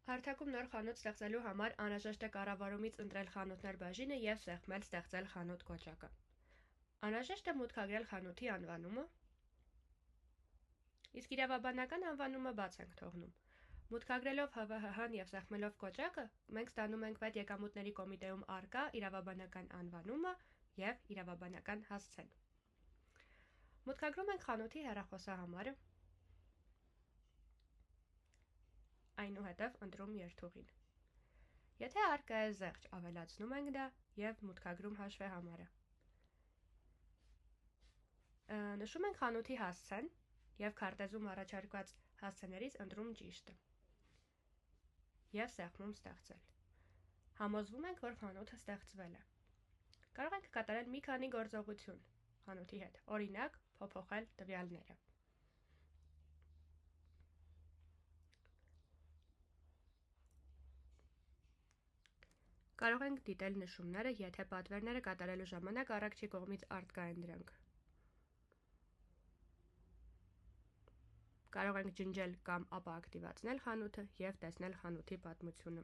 Հարթակում նոր խանութ ստեղծելու համար անհրաժեշտ է կառավարումից ընտրել խանութներ բաժինը և սեղմել ստեղծել խանութ կոճակը։ Անհրաժեշտ է մուտքագրել խանութի անվանումը, իսկ իրավաբանական անվանումը բաց ենք թողնում։ Մուտքագրելով ՀՎՀՀ-ն և սեղմելով կոճակը, մենք ստանում ենք պետեկամուտների կոմիտեում առկա իրավաբանական անվանումը և իրավաբանական հասցեն։ Մուտքագրում ենք խանութի հեռախոսահամարը, այնուհետև ընտրում երթուղին։ Եթե առկա է զեղչ, ավելացնում ենք դա և մուտքագրում հաշվեհամարը։ Նշում ենք խանութի հասցեն և քարտեզում առաջարկված հասցեներից ընտրում ճիշտը և սեղմում ստեղծել։ Համոզվում ենք, որ խանութը ստեղծվել է։ Կարող ենք կատարել մի քանի գործողություն խանութի հետ, օրինակ, փոփոխել տվյալները։ Կարող ենք դիտել նշումները, եթե պատվերները կատարելու ժամանակ առաքչի կողմից արտկա են դրանք։ Կարող ենք ջնջել կամ ապա ակտիվացնել խանութը և տեսնել խանութի պատմությունը։